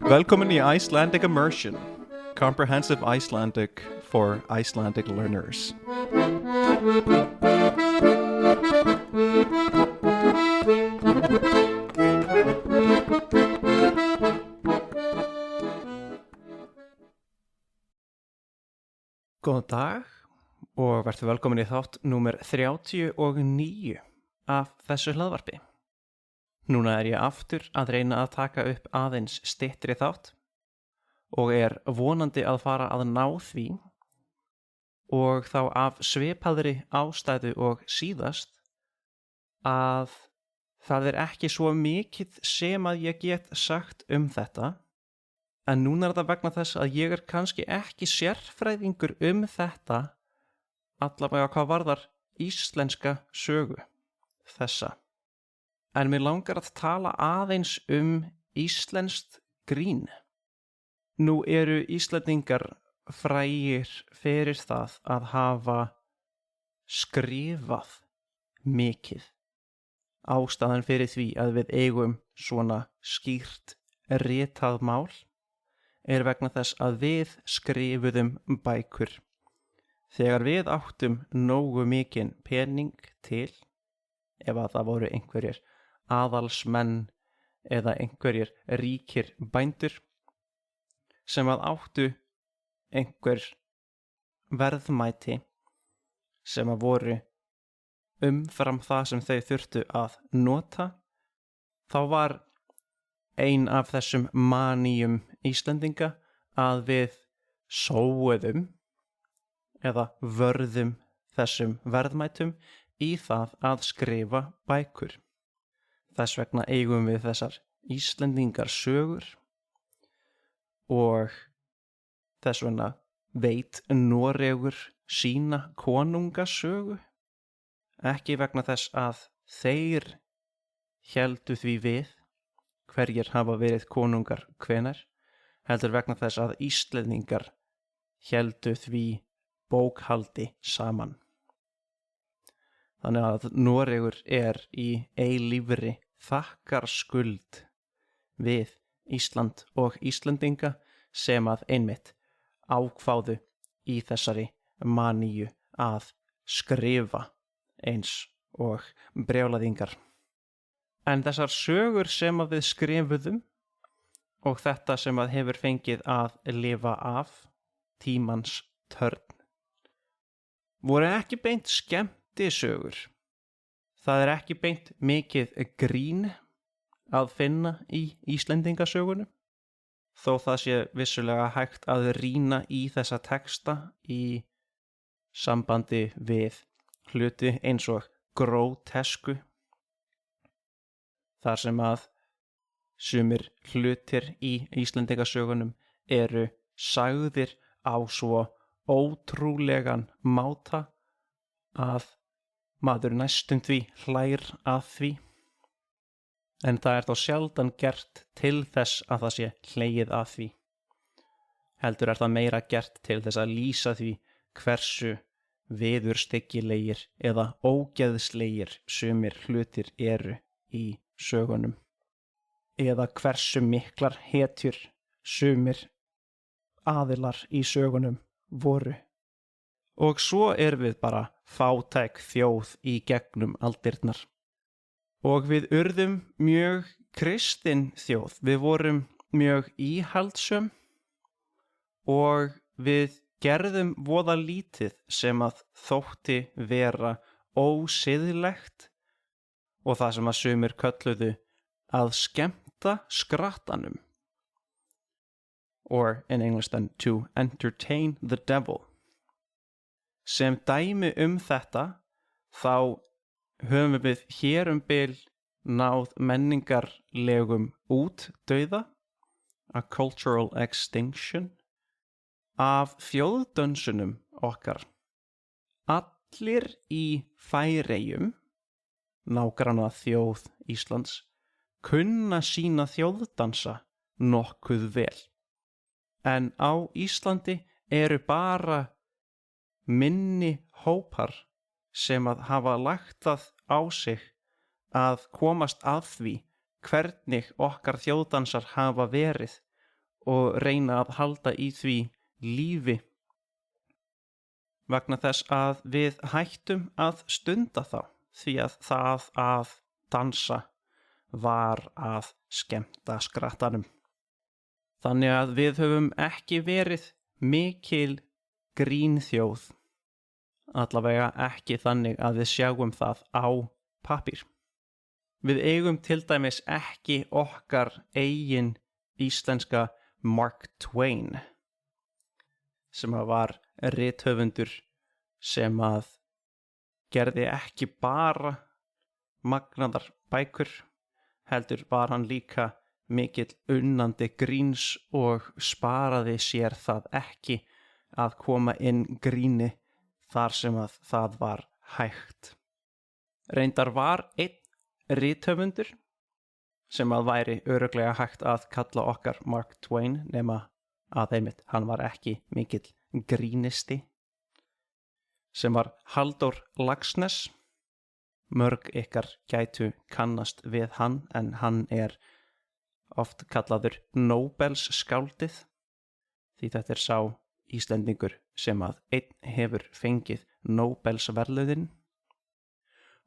Velkomin í Icelandic Immersion, comprehensive Icelandic for Icelandic learners. Góðan dag og verður velkomin í þátt númer 39 af þessu hlaðvarpi. Núna ég aftur að reyna að taka upp aðeins styttri þátt og vonandi að fara að ná því og þá af svipaðri ástæðu og síðast að það ekki svo mikið sem að ég get sagt þetta en núna það vegna þess að ég kannski ekki sérfræðingur þetta allavega hvað varðar íslenska sögu þessa. En mér langar að tala aðeins íslenskt grín. Nú eru Íslendingar frægir fyrir það að hafa skrifað mikið. Ástæðan fyrir því að við eigum svona skýrt ritað mál vegna þess að við skrifuðum bækur. Þegar við áttum nógu mikinn pening til, ef að það voru einhverjir aðalsmenn eða einhverjir ríkir bændur sem að áttu einhver verðmæti sem að voru umfram það sem þau þurftu að nota, þá var ein af þessum maníum Íslendinga að við sóuðum eða vörðum þessum verðmætum í það að skrifa bækur. Þess vegna eigum við þessar Íslendingar sögur og þess vegna veit Noregur sína konungasögu, ekki vegna þess að þeir héldu því við hverjir hafa verið konungar hvenær, heldur vegna þess að Íslendingar héldu því bókhaldi saman. Þannig að Noregur í eilífri þakkarskuld við Ísland og Íslendinga sem að einmitt ákváðu í þessari maníu að skrifa eins og brjálæðingar. En þessar sögur sem að við skrifuðum og þetta sem að hefur fengið að lifa af tímans törn voru ekki beint skemmtisögur. Það ekki beint mikið grín að finna í Íslendingasögunum, þó það sé vissulega hægt að rýna í þessa texta í sambandi við hluti eins og grótesku, þar sem að sumir hlutir í Íslendingasögunum eru sagðir á svo ótrúlegan máta að maður næstum því hlær að því, en það þó sjaldan gert til þess að það sé hlegið að því. Heldur það meira gert til þess að lýsa því hversu viðurstyggilegir eða ógeðslegir sumir hlutir eru í sögunum, eða hversu miklar hetjur sumir aðilar í sögunum voru. Og svo við bara fátæk þjóð í gegnum aldirnar. Og við urðum mjög kristin þjóð. Við vorum mjög íhaldssöm og við gerðum voða lítið sem að þótti vera ósiðlegt og það sem að sumir kölluðu að skemmta skrattanum. Or in English then, to entertain the devil. Sem dæmi þetta, þá höfum við hér bil náð menningarlegum útdauða, a cultural extinction, af þjóðdönsunum okkar. Allir í Færeyjum, nágranna þjóð Íslands, kunna sína þjóðdansa nokkuð vel. En á Íslandi eru bara minni hópar sem að hafa lagt það á sig að komast að því hvernig okkar þjóðdansar hafa verið og reyna að halda í því lífi vegna þess að við hættum að stunda þá því að það að dansa var að skemmta skrattanum. Þannig að við höfum ekki verið mikil grínþjóð, allavega ekki þannig að við sjáum það á pappír. Við eigum til dæmis ekki okkar eigin íslenska Mark Twain, sem var rithöfundur sem að gerði ekki bara magnaðar bækur, heldur var hann líka mikill unnandi gríns og sparaði sér það ekki að koma inn gríni þar sem að það var hægt. Reyndar var einn rithöfundur sem að væri örugglega hægt að kalla okkar Mark Twain, nema að einmitt hann var ekki mikill grínisti, sem var Halldór Laxness. Mörg ykkar gætu kannast við hann, en hann oft kallaður Nóbels skáldið, því þetta sá Íslendingur sem að einn hefur fengið Nóbels verðlaunin,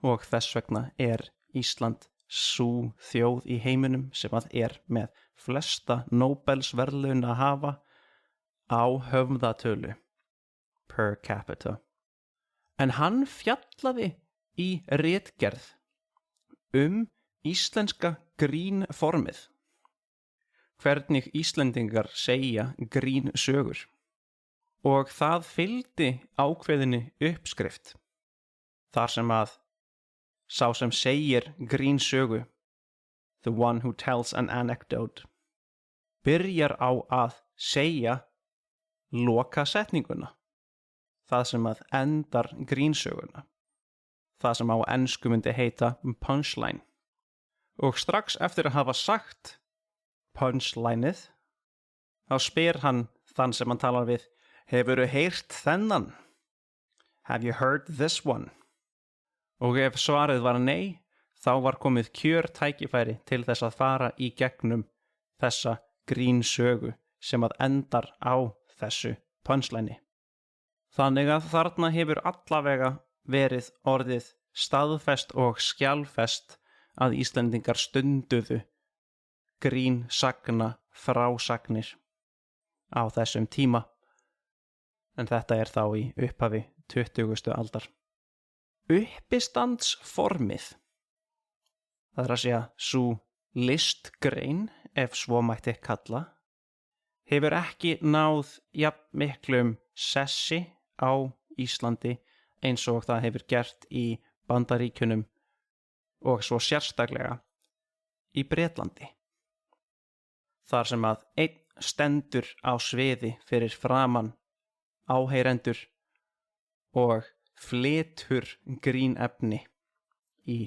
og þess vegna Ísland sú þjóð í heiminum sem að með flesta Nóbels verðlaun að hafa á höfðatölu per capita. En hann fjallaði í ritgerð íslenska grínformið, hvernig Íslendingar segja grínsögur, og það fylgdi ákveðinni uppskrift, þar sem að sá sem segir grínsögu, the one who tells an anecdote, byrjar á að segja lokasetninguna, það sem að endar grínsöguna, það sem á ensku myndi heita punchline. Og strax eftir að hafa sagt punchlineið, þá spyr hann þann sem hann talar við, hefurðu heyrt þennan? Have you heard this one? Og ef svarið var nei, þá var komið kjörtækifæri til þess að fara í gegnum þessa grínsögu sem að endar á þessu punchline. Þannig að þarna hefur allavega verið orðið staðfest og skjalfest að Íslendingar stunduðu grínsagna frásagnir á þessum tíma, en þetta þá í upphafi 20. aldar. Uppistandsformið, það að segja sú listgrein, ef svo mætti kalla, hefur ekki náð jafn miklum sessi á Íslandi eins og það hefur gert í Bandaríkjunum og svo sérstaklega í Bretlandi. Þar sem að einn stendur á sviði fyrir framan áheyrendur og flytur grínefni í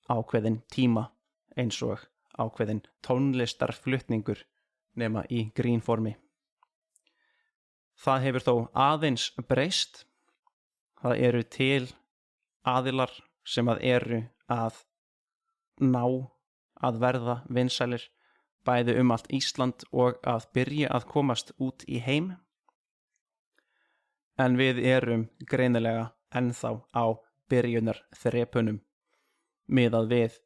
ákveðin tíma eins og ákveðin tónlistarflutningur nema í grínformi. Það hefur þó aðeins breyst. Það eru til aðilar sem að eru að ná að verða vinsælir bæði allt Ísland og að byrja að komast út í heim. En við erum greinilega ennþá á byrjunarþrepunum miðað við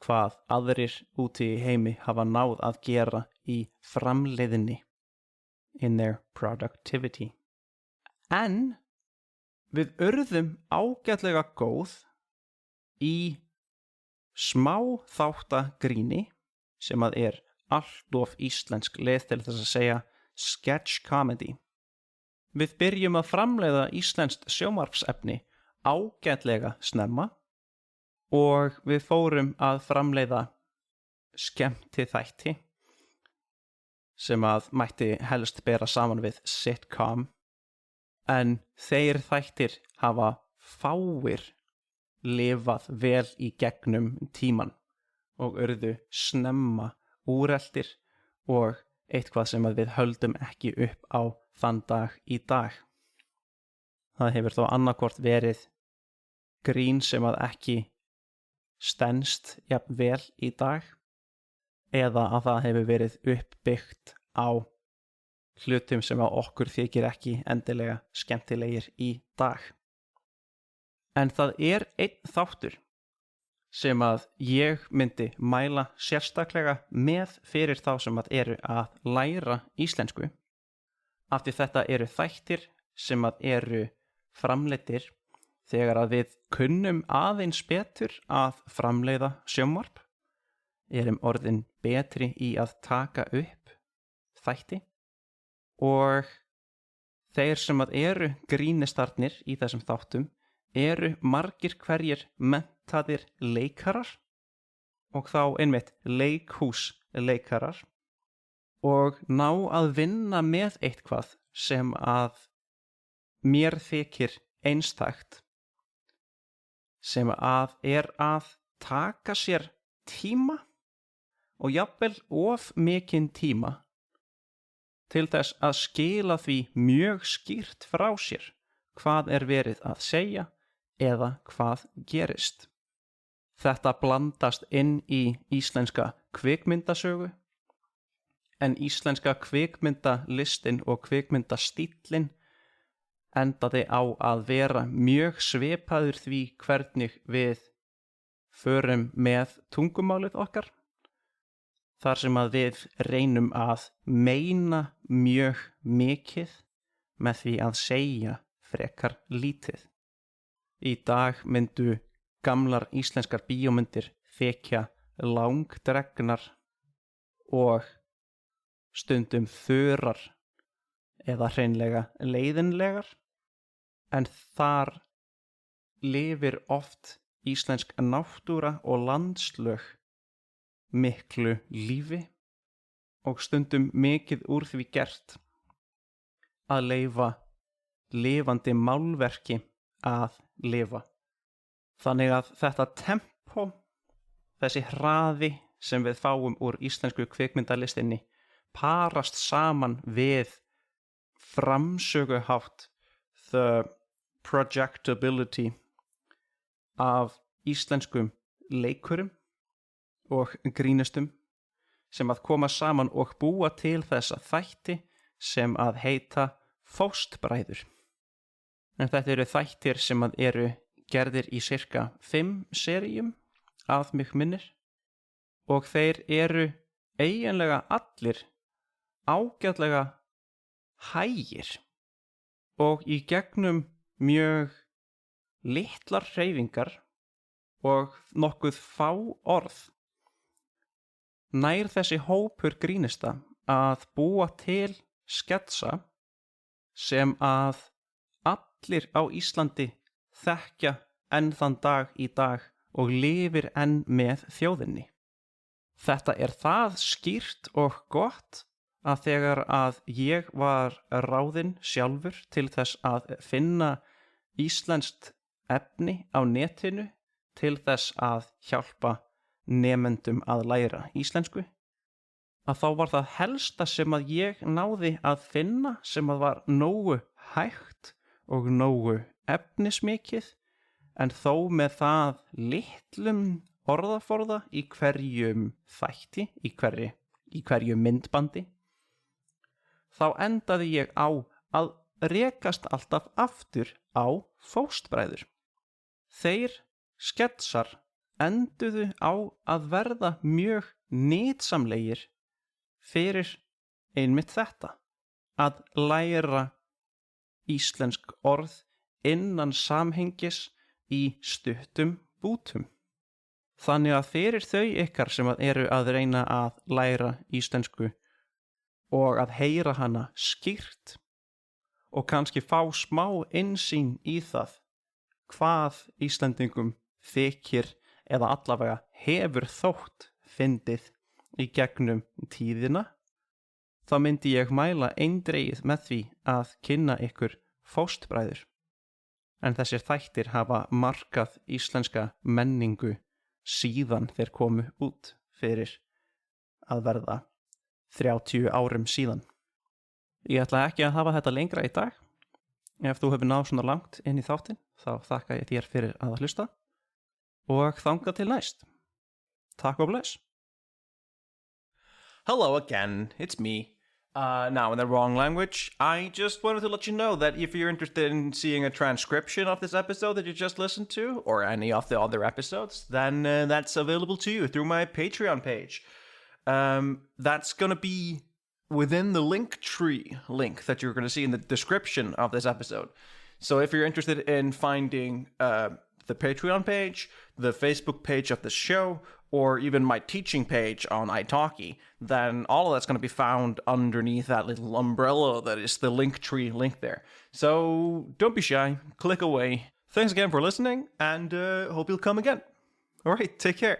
hvað aðrir úti í heimi hafa náð að gera í framleiðinni, in their productivity. En við urðum ágætlega góð í smá þáttagríni sem að allt of íslensk leið til þess að segja sketch comedy. Við byrjum að framleiða íslenskt sjónvarpsefni ágætlega snemma og við fórum að framleiða skemmtiþætti sem að mætti helst bera saman við sitcom, en þeir þættir hafa fáir lifað vel í gegnum tíman og urðu snemma úreltir og eitthvað sem að við höldum ekki upp á þann dag í dag. Það hefur þó annarkvort verið grín sem að ekki stenst jafn vel í dag, eða að það hefur verið uppbyggt á hlutum sem á okkur þykir ekki endilega skemmtilegir í dag. En það er einn þáttur sem að ég myndi mæla sérstaklega með fyrir þá sem að eru að læra íslensku, af því þetta eru þættir sem að eru framleiddir þegar að við kunnum aðeins betur að framleiða sjónvarp, erum orðin betri í að taka upp þætti og þeir sem að eru grínistarnir í þessum þáttum eru margir hverjir menntaðir leikarar og þá einmitt leikhúsleikarar og ná að vinna með eitthvað sem að mér þykir einstakt, sem að er að taka sér tíma og jafnvel of mikinn tíma til þess að skila því mjög skýrt frá sér hvað er verið að segja eða hvað gerist. Þetta blandast inn í íslenska kvikmyndasögu, en íslenska kvikmyndalistin og kvikmyndastíllinn endaði á að vera mjög svipaður því hvernig við förum með tungumálið okkar, þar sem að við reynum að meina mjög mikið með því að segja frekar lítið. Í dag myndu gamlar íslenskar bíómyndir þykja langdregnar og stundum þurrar eða hreinlega leiðinlegar, en þar lifir oft íslensk náttúra og landslög miklu lífi og stundum mikið úr því gert að leyfa lifandi málverki að lifa. Þannig að þetta tempó, þessi hraði sem við fáum úr íslensku kvikmyndalistinni parast saman við framsöguhátt, the projectability af íslenskum leikurum og grínustum sem að koma saman og búa til þessa þætti sem að heita Fóstbræður. En þetta eru þættir sem að eru gerðir í cirka 5 seríum að mig minnir og þeir eru eiginlega allir ágætlega hægir og í gegnum mjög litlar hreyfingar og nokkuð fá orð nær þessi hópur grínista að búa til sketsa sem að allir á Íslandi þekkja enn þann dag í dag og lifir enn með þjóðinni. Þetta er það skýrt og gott að þegar að ég var ráðinn sjálfur til þess að finna íslenskt efni á netinu til þess að hjálpa nemendum að læra íslensku, að þá var það helsta sem að ég náði að finna sem að var nógu hægt og nógu efnismikið, en þó með það litlum orðaforða í hverjum þætti, í hverju myndbandi, þá endaði ég á að rekast alltaf aftur á Fóstbræður. Þeir sketsar enduðu á að verða mjög nytsamlegir fyrir einmitt þetta, að læra íslensk orð innan samhengis í stuttum bútum. Þannig að fyrir þau ykkar sem að eru að reyna að læra íslensku og að heyra hana skýrt og kannski fá smá innsýn í það hvað Íslendingum þykir eða allavega hefur þótt fyndið í gegnum tíðina, þá myndi ég mæla eindregið með því að kynna ykkur Fóstbræður. En þessir þættir hafa markað íslenska menningu síðan þeir komu út fyrir að verða 30 árum síðan. Ég ætla ekki að hafa þetta lengra í dag. Ef þú hefur náð svona langt inn í þáttinn, þá þakka ég þér fyrir að hlusta og þangað til næst. Takk og bless. Hello again, it's me. Now, in the wrong language, I just wanted to let you know that if you're interested in seeing a transcription of this episode that you just listened to, or any of the other episodes, then that's available to you through my Patreon page. That's going to be within the Linktree link that you're going to see in the description of this episode. So if you're interested in finding the Patreon page, the Facebook page of the show, or even my teaching page on italki, then all of that's going to be found underneath that little umbrella that is the Linktree link there. So don't be shy, click away. Thanks again for listening, and hope you'll come again. All right, take care.